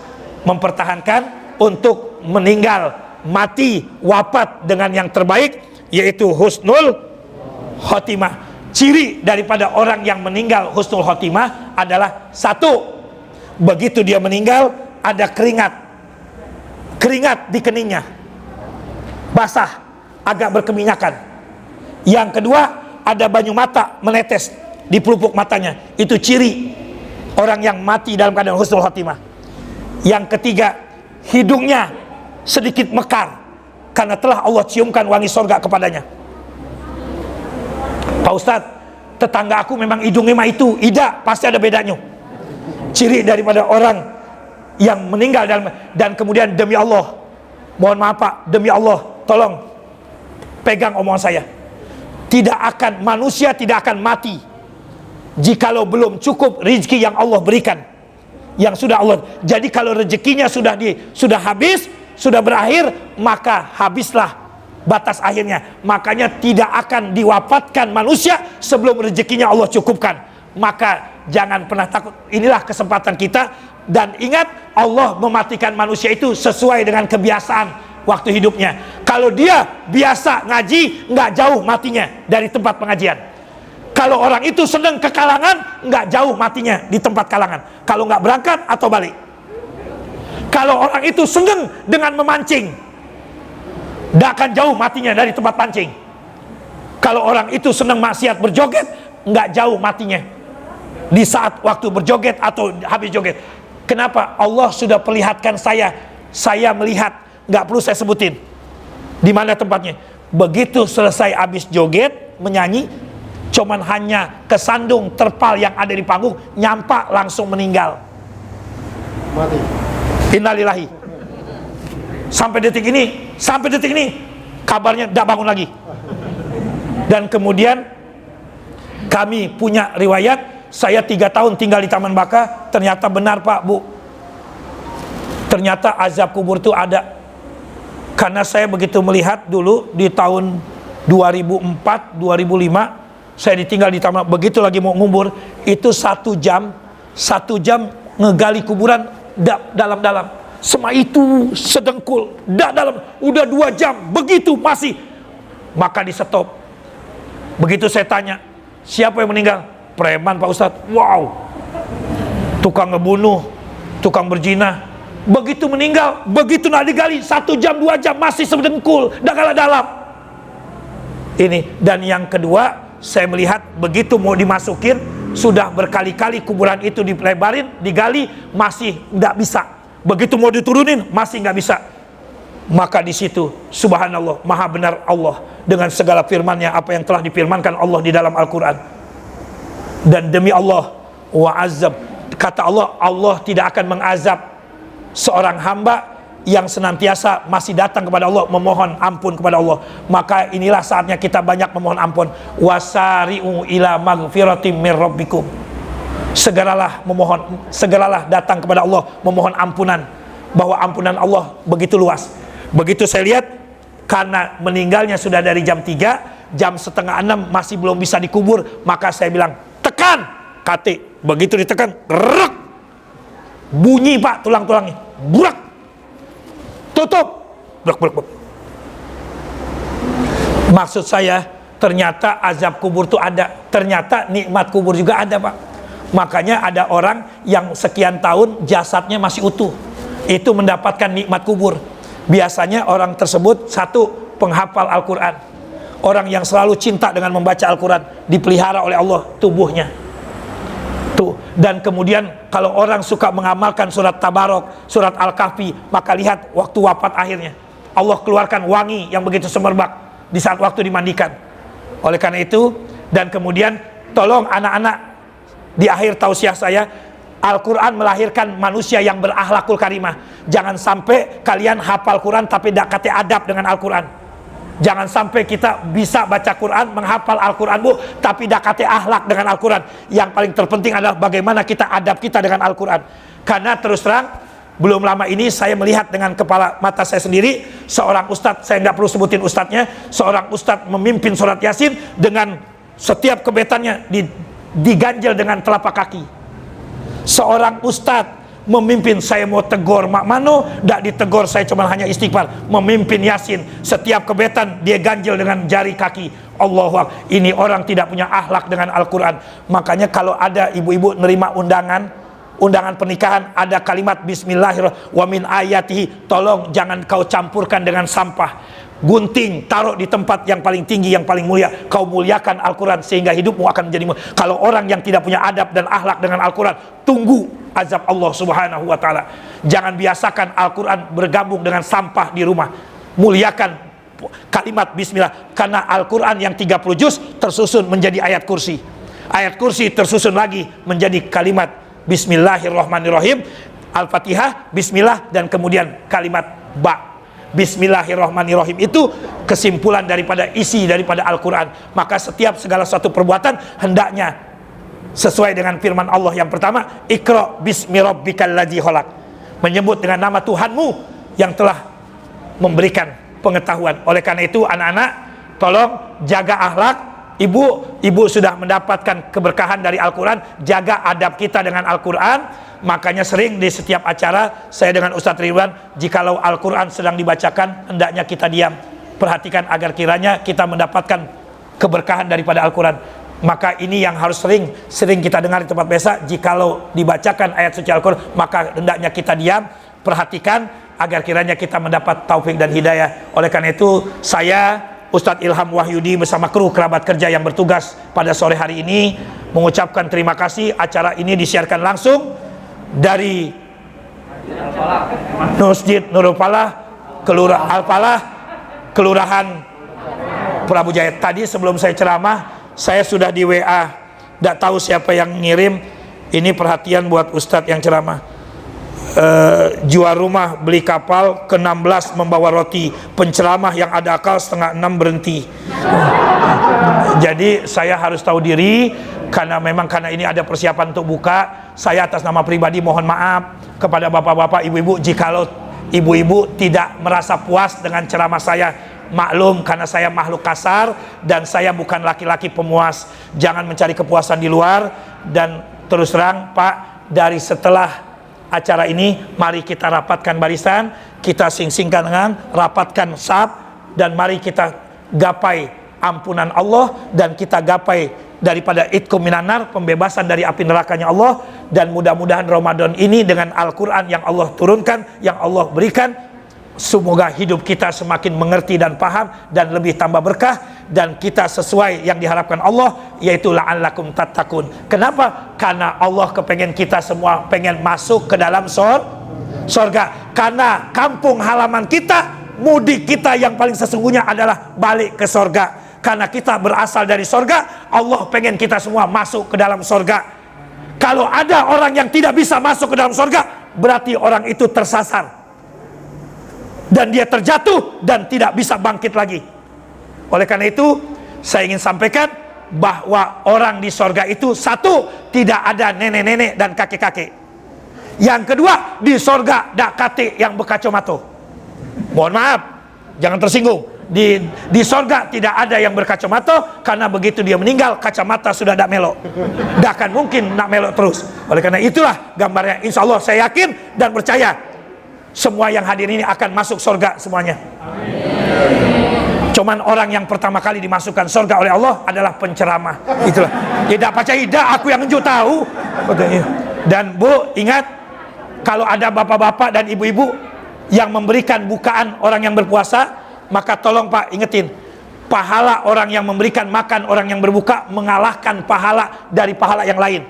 mempertahankan untuk meninggal, mati, wafat dengan yang terbaik, yaitu husnul khotimah. Ciri daripada orang yang meninggal husnul khotimah adalah satu, begitu dia meninggal ada keringat di keningnya, basah, agak berkeminyakan. Yang kedua, ada banyu mata menetes di pelupuk matanya. Itu ciri orang yang mati dalam keadaan husnul khotimah. Yang ketiga, hidungnya sedikit mekar karena telah Allah ciumkan wangi sorga kepadanya. Pak Ustadz, tetangga aku memang hidungnya mah itu, tidak, pasti ada bedanya. Ciri daripada orang yang meninggal dan kemudian demi Allah, mohon maaf Pak, demi Allah, tolong pegang omongan saya. Manusia tidak akan mati jikalau belum cukup rezeki yang Allah berikan, yang sudah Allah. Jadi kalau rezekinya sudah habis, sudah berakhir, maka habislah batas akhirnya. Makanya tidak akan diwafatkan manusia sebelum rezekinya Allah cukupkan. Maka jangan pernah takut. Inilah kesempatan kita. Dan ingat, Allah mematikan manusia itu sesuai dengan kebiasaan waktu hidupnya. Kalau dia biasa ngaji, nggak jauh matinya dari tempat pengajian. Kalau orang itu sedang ke kalangan, nggak jauh matinya di tempat kalangan. Kalau nggak berangkat atau balik. Kalau orang itu senang dengan memancing, nggak akan jauh matinya dari tempat pancing. Kalau orang itu senang maksiat berjoget, nggak jauh matinya di saat waktu berjoget atau habis joget. Kenapa? Allah sudah perlihatkan saya melihat, nggak perlu saya sebutin di mana tempatnya. Begitu selesai habis joget, menyanyi, cuman hanya kesandung terpal yang ada di panggung, nyampak langsung meninggal. Mati. Innalillahi. Sampai detik ini kabarnya tidak bangun lagi. Dan kemudian kami punya riwayat, saya 3 tahun tinggal di Taman Baka, ternyata benar Pak Bu, ternyata azab kubur itu ada. Karena saya begitu melihat dulu di tahun 2004, 2005, saya ditinggal di Taman, begitu lagi mau ngubur, itu 1 jam ngegali kuburan dalam-dalam. Sama itu sedengkul, dalam, udah 2 jam, begitu masih. Maka di stop. Begitu saya tanya, siapa yang meninggal? Preman Pak Ustadz. Wow, tukang ngebunuh, tukang berzina. Begitu meninggal, begitu nak digali 1 jam 2 jam masih sedengkul, dalam. Ini. Dan yang kedua, saya melihat begitu mau dimasukin, sudah berkali-kali kuburan itu dilebarin, digali, masih tidak bisa. Begitu mau diturunin, masih nggak bisa. Maka di situ, subhanallah, maha benar Allah dengan segala firman-Nya, apa yang telah difirmankan Allah di dalam Al-Quran. Dan demi Allah, wa'azab, kata Allah, Allah tidak akan mengazab seorang hamba yang senantiasa masih datang kepada Allah, memohon ampun kepada Allah. Maka inilah saatnya kita banyak memohon ampun. Wasari'u ila magfiratim mir rabbikum. Segeralah memohon, segeralah datang kepada Allah memohon ampunan, bahwa ampunan Allah begitu luas. Begitu saya lihat, karena meninggalnya sudah dari jam 3, jam setengah 6 masih belum bisa dikubur, maka saya bilang, tekan kate. Begitu ditekan, rek, bunyi Pak tulang-tulangnya, burak, tutup, burak. Maksud saya, ternyata azab kubur itu ada, ternyata nikmat kubur juga ada Pak. Makanya ada orang yang sekian tahun jasadnya masih utuh, itu mendapatkan nikmat kubur. Biasanya orang tersebut, satu, penghafal Al-Quran, orang yang selalu cinta dengan membaca Al-Quran, dipelihara oleh Allah tubuhnya tuh. Dan kemudian kalau orang suka mengamalkan surat Tabarok, surat Al-Kahfi, maka lihat waktu wafat akhirnya Allah keluarkan wangi yang begitu semerbak di saat waktu dimandikan. Oleh karena itu, dan kemudian tolong anak-anak, di akhir tausiah saya, Al-Quran melahirkan manusia yang berakhlakul karimah. Jangan sampai kalian hafal Quran tapi tidak kate adab dengan Al-Quran. Jangan sampai kita bisa baca Quran, menghafal Al-Quran Bu, tapi tidak kate akhlak dengan Al-Quran. Yang paling terpenting adalah bagaimana kita adab kita dengan Al-Quran. Karena terus terang, belum lama ini saya melihat dengan kepala mata saya sendiri, seorang ustadz, saya nggak perlu sebutin ustadznya, seorang ustadz memimpin surat Yasin dengan setiap kebetannya diganjel dengan telapak kaki. Seorang ustadz memimpin saya mau tegur mak mano, dak ditegur saya cuma hanya istighfar. Memimpin Yasin, setiap kebetan dia ganjil dengan jari kaki. Allahu Akbar. Ini orang tidak punya akhlak dengan Al-Quran. Makanya kalau ada ibu-ibu nerima undangan pernikahan, ada kalimat bismillahirrahmanirrahim wa min ayatihi, tolong jangan kau campurkan dengan sampah. Gunting taruh di tempat yang paling tinggi, yang paling mulia. Kau muliakan Al-Quran sehingga hidupmu akan menjadi mulia. Kalau orang yang tidak punya adab dan akhlak dengan Al-Quran, tunggu azab Allah Subhanahu wa ta'ala. Jangan biasakan Al-Quran bergabung dengan sampah di rumah. Muliakan kalimat bismillah, karena Al-Quran yang 30 juz tersusun menjadi ayat kursi. Ayat kursi tersusun lagi menjadi kalimat bismillahirrahmanirrahim, Al-Fatihah, bismillah, dan kemudian kalimat ba. Bismillahirrahmanirrahim itu kesimpulan daripada isi daripada Al-Quran. Maka setiap segala satu perbuatan hendaknya sesuai dengan firman Allah yang pertama, Iqra bismi rabbikal ladzi khalaq, menyebut dengan nama Tuhanmu yang telah memberikan pengetahuan. Oleh karena itu anak-anak, tolong jaga akhlak. Ibu sudah mendapatkan keberkahan dari Al-Quran, jaga adab kita dengan Al-Quran. Makanya sering di setiap acara saya dengan Ustadz Ridwan, jikalau Al-Quran sedang dibacakan, hendaknya kita diam, perhatikan agar kiranya kita mendapatkan keberkahan daripada Al-Quran. Maka ini yang harus sering kita dengar di tempat biasa, jikalau dibacakan ayat suci Al-Quran, maka hendaknya kita diam, perhatikan agar kiranya kita mendapat taufik dan hidayah. Oleh karena itu saya Ustadz Ilham Wahyudi bersama kru kerabat kerja yang bertugas pada sore hari ini mengucapkan terima kasih. Acara ini disiarkan langsung dari Masjid Nurul Falah, Kelurahan Prabu Jaya. Tadi sebelum saya ceramah, saya sudah di WA, tidak tahu siapa yang ngirim. Ini perhatian buat Ustadz yang ceramah. Jual rumah beli kapal, ke-16 membawa roti, penceramah yang ada akal 5:30 berhenti. Jadi saya harus tahu diri, karena ini ada persiapan untuk buka. Saya atas nama pribadi mohon maaf kepada bapak-bapak, ibu-ibu, jikalau ibu-ibu tidak merasa puas dengan ceramah saya. Maklum, karena saya makhluk kasar dan saya bukan laki-laki pemuas. Jangan mencari kepuasan di luar. Dan terus terang Pak, dari setelah acara ini, mari kita rapatkan barisan, kita sing-singkan dengan rapatkan saf, dan mari kita gapai ampunan Allah, dan kita gapai daripada itqum minan nar, pembebasan dari api nerakanya Allah. Dan mudah-mudahan Ramadan ini dengan Al-Quran yang Allah turunkan, yang Allah berikan, semoga hidup kita semakin mengerti dan paham dan lebih tambah berkah, dan kita sesuai yang diharapkan Allah, yaitu la'allakum tattaqun. Kenapa? Karena Allah kepengen kita semua pengen masuk ke dalam sorga. Karena kampung halaman kita, mudik kita yang paling sesungguhnya adalah balik ke sorga. Karena kita berasal dari sorga, Allah pengen kita semua masuk ke dalam sorga. Kalau ada orang yang tidak bisa masuk ke dalam sorga, berarti orang itu tersasar, dan dia terjatuh dan tidak bisa bangkit lagi. Oleh karena itu saya ingin sampaikan bahwa orang di sorga itu, satu, tidak ada nenek-nenek dan kakek-kakek. Yang kedua, di sorga dak kate yang berkacamata. Mohon maaf, jangan tersinggung. Di sorga tidak ada yang berkacamata, karena begitu dia meninggal kacamata sudah dak melok. Dak akan mungkin nak melok terus. Oleh karena itulah gambarnya. Insya Allah saya yakin dan percaya semua yang hadir ini akan masuk sorga semuanya. Cuman orang yang pertama kali dimasukkan sorga oleh Allah adalah penceramah. Itulah. Tidak percaya, tidak, aku yang ngeju tahu. Dan Bu, ingat, kalau ada bapak-bapak dan ibu-ibu yang memberikan bukaan orang yang berpuasa, maka tolong Pak ingetin, pahala orang yang memberikan makan orang yang berbuka mengalahkan pahala dari pahala yang lain.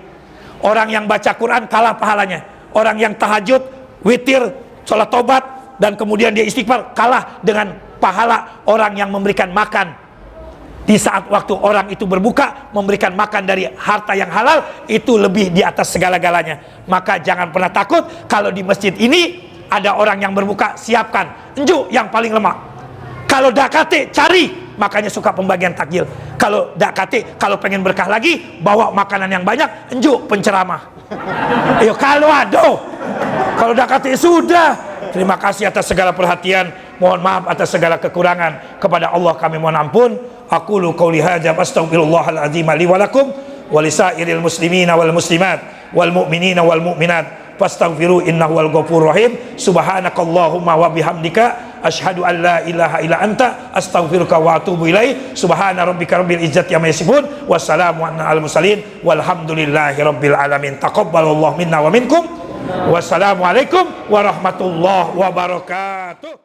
Orang yang baca Quran kalah pahalanya. Orang yang tahajud, witir, sholat tobat, dan kemudian dia istighfar, kalah dengan pahala orang yang memberikan makan di saat waktu orang itu berbuka, memberikan makan dari harta yang halal, itu lebih di atas segala-galanya. Maka jangan pernah takut kalau di masjid ini ada orang yang berbuka, siapkan enju yang paling lemah. Kalau dakate cari, makanya suka pembagian takjil. Kalau dakate, kalau pengen berkah lagi, bawa makanan yang banyak, enju penceramah. Ayo kalau ada, kalau dakate sudah. Terima kasih atas segala perhatian. Mohon maaf atas segala kekurangan. Kepada Allah kami mohon ampun. Aqulu qouli hadza astaghfirullahal azim li wa lakum wa lisairil muslimina wal muslimat wal mu'minina wal mu'minat fastaghfiru innahu wal ghafurur rahim. Subhanakallahumma wa bihamdika asyhadu an la ilaha illa anta astaghfiruka wa atubu ilaik. Subhana rabbika rabbil izzati amma yasifun, wassalamu alal mursalin, walhamdulillahi rabbil alamin. Taqabbalallahu minna wa minkum. Wassalamualaikum warahmatullahi wabarakatuh.